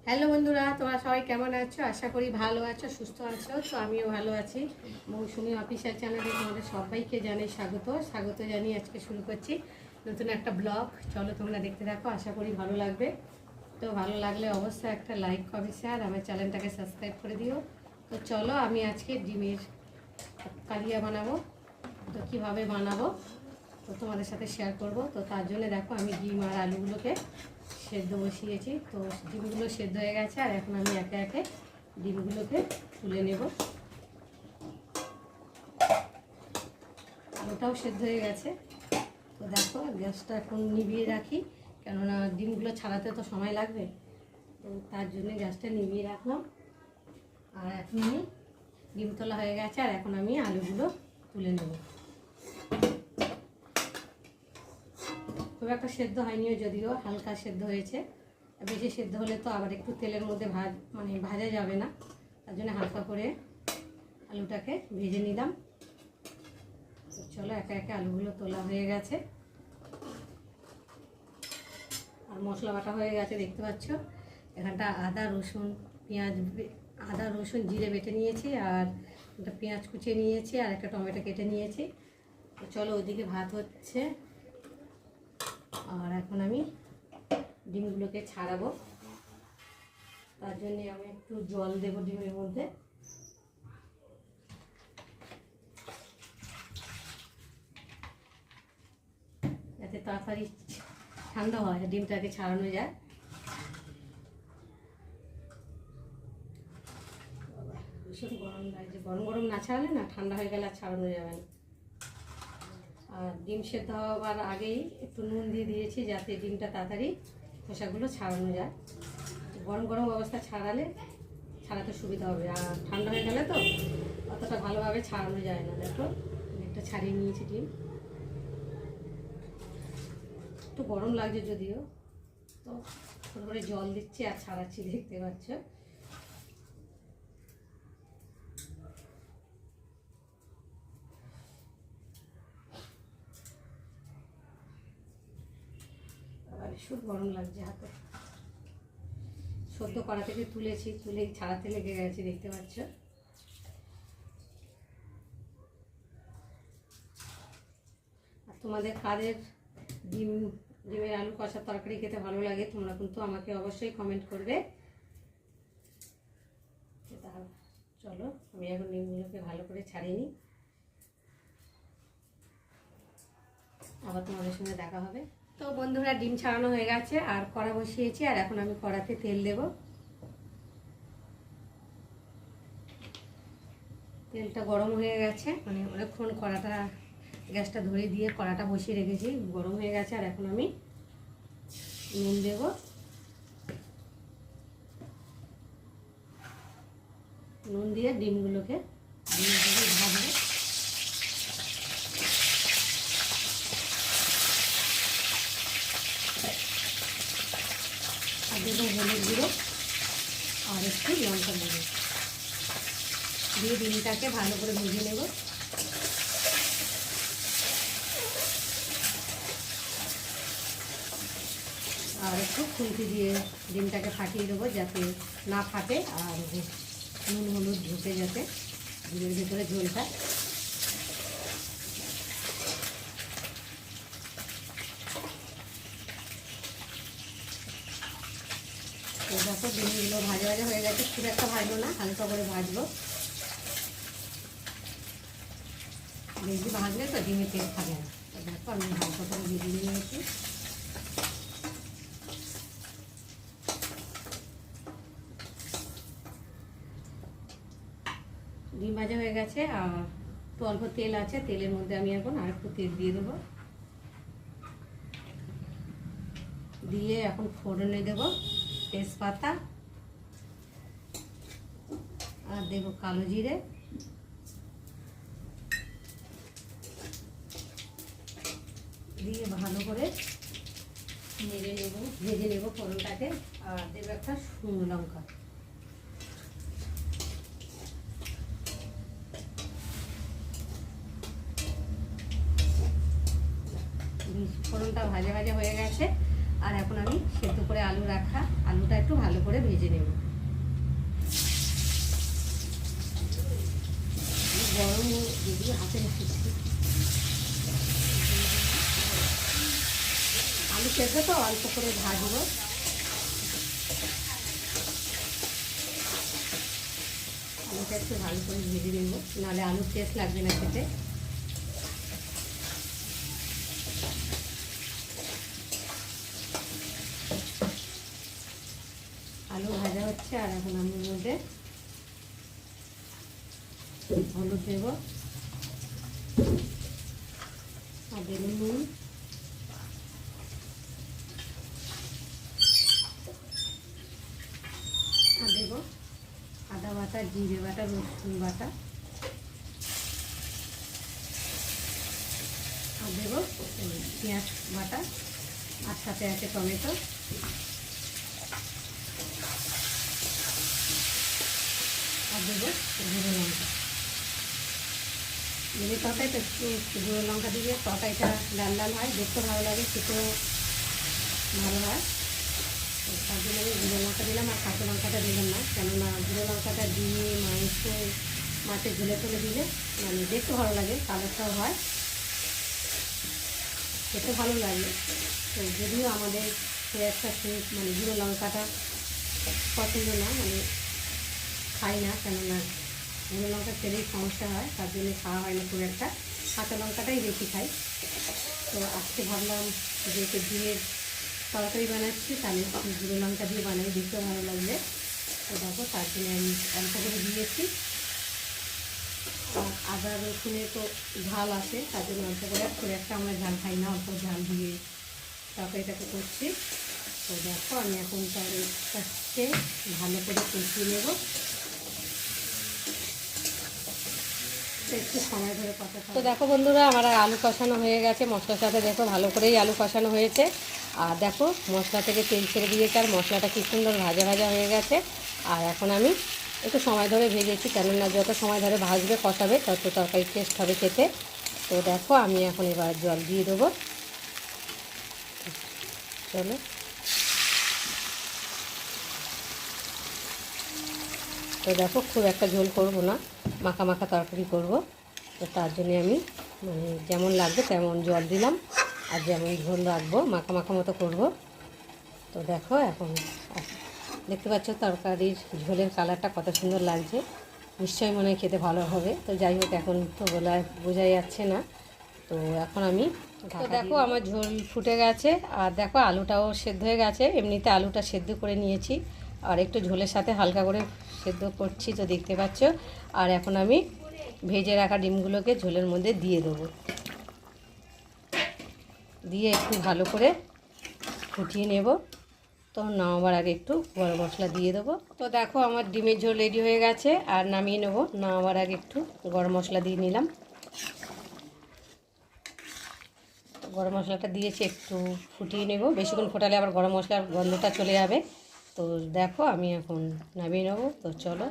Hello বন্ধুরা, তোমরা সবাই কেমন আছো? আশা করি ভালো আছো, সুস্থ আছো। তো আমিও ভালো আছি। মৌসুমি অফিসিয়াল চ্যানেলে তোমাদের সবাইকে জানাই স্বাগত জানিয়ে আজকে শুরু করছি নতুন একটা ব্লগ। চলো তোমরা দেখতে থাকো, আশা করি ভালো লাগবে। তো ভালো লাগলে অবশ্যই একটা লাইক, কমেন্ট, শেয়ার, আমার চ্যানেলটাকে সাবস্ক্রাইব করে দিও। তো চলো, আমি আজকে ডিমের কালিয়া বানাবো। তো কীভাবে বানাবো তো তোমাদের সাথে শেয়ার করব। তো তার জন্য দেখো, আমি ডিম আর আলুগুলোকে সেদ্ধ বসিয়েছি। তো ডিমগুলো সেদ্ধ হয়ে গেছে, আর এখন আমি একে একে ডিমগুলোকে তুলে নেব। আলুটাও সেদ্ধ হয়ে গেছে। তো দেখো, গ্যাসটা এখন নিভিয়ে রাখি, কেননা ডিমগুলো ছাড়াতে তো সময় লাগবে। তো তার জন্য গ্যাসটা নিভিয়ে রাখলাম। আর এখন আমি ডিম তোলা হয়ে গেছে, আর এখন আমি আলুগুলো তুলে নেব। খুব একটা সেদ্ধ হয়নিও, যদিও হালকা সেদ্ধ হয়েছে। বেশি সেদ্ধ হলে তো আবার একটু তেলের মধ্যে ভাজা যাবে না, তার জন্য হালকা করে আলুটাকে ভেজে নিলাম। চলো, একে একে আলুগুলো তোলা হয়ে গেছে, আর মশলা বাটা হয়ে গেছে দেখতে পাচ্ছ। এখানটা আদা রসুন জিরে বেটে নিয়েছি, আর একটা পেঁয়াজ কুচিয়ে নিয়েছি, আর একটা টমেটো কেটে নিয়েছি। তো চলো, ওইদিকে ভাত হচ্ছে, আর এখন আমি ডিমগুলোকে ছাড়াবো। তার জন্য আমি একটু জল দেবো ডিমের মধ্যে। যাতে তাড়াতাড়ি ঠান্ডা হয়, ডিমটাকে ছাড়ানো যায়। ভীষণ গরম লাগছে, গরম গরম না ছাড়ালে না, ঠান্ডা হয়ে গেলে আর ছাড়ানো যাবে না। আর ডিম সেদ্ধ হওয়ার আগেই একটু নুন দিয়ে দিয়েছি, যাতে ডিমটা তাড়াতাড়ি খোসাগুলো ছাড়ানো যায়। গরম গরম অবস্থা ছাড়াতে সুবিধা হবে, আর ঠান্ডা হয়ে গেলে তো অতটা ভালোভাবে ছাড়ানো যায় না। দেখো, একটা ছাড়িয়ে নিয়েছি ডিম। একটু গরম লাগছে যদিও, তো ছোটো করে জল দিচ্ছি আর ছাড়াচ্ছি, দেখতে পাচ্ছ। ভীষণ গরম লাগছে হাতে। সদ্য কড়া থেকে তুলেই ছাড়াতে লেগে গেছে, দেখতে পাচ্ছ। আর তোমাদের কাদের ডিমের আলু কষার তরকারি খেতে ভালো লাগে, তোমরা কিন্তু আমাকে অবশ্যই কমেন্ট করবে। চলো, আমি এখন ডিমগুলোকে ভালো করে ছাড়িয়ে নিই, আবার তোমাদের সঙ্গে দেখা হবে। তো বন্ধুরা, ডিম ছাড়ানো হয়ে গেছে, আর কড়া বসিয়েছি, আর এখন আমি কড়াতে তেল দেব। তেলটা গরম হয়ে গেছে, মানে অনেকক্ষণ গ্যাসটা ধরে দিয়ে কড়াটা বসিয়ে রেখেছি, গরম হয়ে গেছে। আর এখন আমি নুন দেব, নুন দিয়ে ডিমগুলোকে ভাজবো। আর দেবো হলুদ গুঁড়ো আর একটু লঙ্কা গুঁড়ো দিয়ে ডিমটাকে ভালো করে ভেজে নেব। আর একটু খুন্তি দিয়ে ডিমটাকে ফাটিয়ে দেবো, যাতে না ফাটে, আর নুন হলুদ ঢুকে যাতে ডিমের ভেতরে ঝোলটা। দেখো, ডিমগুলো ভাজা হয়ে গেছে, খুব একটা ভাজবো না, হালকা করে ভাজবো। বেশি ভাজলে তো ডিমে তেল থাকে না। দেখো, আমি হালকা করে ভেজে নিয়েছি। ডিম ভাজা হয়ে গেছে, আর একটু অল্প তেল আছে, তেলের মধ্যে আমি এখন আর একটু তেল দিয়ে দেবো। দিয়ে এখন ফোড়নে দেব তেজপাতা, আর দেব কালো জিরে, দিয়ে ভালো করে ভেজে নেব ফোড়নটাকে। আর দেব একটা শুকনো লঙ্কা। ফোড়নটা ভাজা হয়ে গেছে, আর এখন আমি সেদ্ধ করে আলুটা একটু ভালো করে ভেজে নেব। গরম যদিও হাতে রেখেছি। আলু সেদ্ধ তো অল্প করে ভাজবো। আলুটা একটু ভালো করে ভেজে নেব, নাহলে আলুর টেস্ট লাগবে না খেতে। আলু ভাজা হচ্ছে, আর এখন আমি এর মধ্যে হলুদ দেব, আর দেব নুন, আর দেব আদা বাটা, জিরে বাটা, রসুন বাটা, আর দেব পেঁয়াজ বাটা, আর সাথে আছে টমেটো, আর দেবো গুঁড়ো লঙ্কা। যদি তরকারিটা একটু গুঁড়ো লঙ্কা দিলে তরকারিটা লাল লাল হয়, দেখতে ভালো লাগে, খেতেও ভালো হয়। তার জন্য আমি গুঁড়ো লঙ্কা দিলাম, আর কাঁচা লঙ্কাটা দিলাম না, কেননা গুঁড়ো লঙ্কাটা দিয়ে মাছের ঝোলে তুলে দিলে মানে দেখতে ভালো লাগে, কালারটাও হয়, খেতে ভালো লাগে। তো যদিও আমাদের খুব একটা মানে গুঁড়ো লঙ্কাটা পছন্দ না, মানে খাই না, কেননা গুঁড়ো লঙ্কা খেলেই সমস্যা হয়, তার জন্য খাওয়া হয় না খুব একটা, কাঁচা লঙ্কাটাই বেশি খাই। তো আজকে ভাবলাম যেহেতু ডিমের তরকারি বানাচ্ছি, তাহলে গুঁড়ো লঙ্কা দিয়ে বানাই, দেখতেও ভালো লাগবে। তো দেখো, তার জন্য আমি অল্প করে দিয়েছি। আর আদা রসুনে তো ঝাল আছে, তার জন্য অল্প করে, খুব একটা আমরা ঝাল খাই না, অল্প ঝাল দিয়ে তরকারিটাকে করছি। তো দেখো, আমি এখন তরকারিটাকে ভালো করে কষিয়ে নেব। একটু সময় ধরে কষাতে। তো দেখো বন্ধুরা, আমার আলু কষানো হয়ে গেছে মশলার সাথে, দেখো ভালো করেই আলু কষানো হয়েছে। আর দেখো মশলা থেকে তেল ছেড়ে দিয়েছে, আর মশলাটা কি সুন্দর ভাজা ভাজা হয়ে গেছে। আর এখন আমি একটু সময় ধরে ভেজেছি, কেননা যত সময় ধরে ভাজবে কষাবে তত তরকারি টেস্ট হবে খেতে। তো দেখো, আমি এখন এবার জল দিয়ে দেবো। চলো, তো দেখো খুব একটা ঝোল করব না, মাখা মাখা তরকারি করব। তো তার জন্যে আমি মানে যেমন লাগবে তেমন জল দিলাম, আর যেমন ঝোল রাখবো মাখা মাখা মতো করব। তো দেখো, এখন দেখতে পাচ্ছ তরকারির ঝোলের কালারটা কত সুন্দর লাগছে, নিশ্চয়ই মনে হয় খেতে ভালো হবে। তো যাই হোক, এখন তো বোঝা যাচ্ছে না। তো এখন আমি তো দেখো আমার ঝোল ফুটে গেছে, আর দেখো আলুটাও সেদ্ধ হয়ে গেছে। এমনিতে আলুটা সেদ্ধ করে নিয়েছি, আর একটু ঝোলের সাথে হালকা করে সেদ্ধ করছি, তো দেখতে পাচ্ছ। আর এখন আমি ভেজে রাখা ডিমগুলোকে ঝোলের মধ্যে দিয়ে দেবো, দিয়ে একটু ভালো করে ফুটিয়ে নেব। তো নামাবার আগে একটু গরম মশলা দিয়ে দেবো। তো দেখো আমার ডিমের ঝোল রেডি হয়ে গেছে, আর নামিয়ে নেব। নামাবার আগে একটু গরম মশলা দিয়ে নিলাম। গরম মশলাটা দিয়েছি, একটু ফুটিয়ে নেব, বেশিক্ষণ ফোটালে আবার গরম মশলার গন্ধটা চলে যাবে। তো দেখো, আমি এখন নামিয়ে নেব। তো চলো।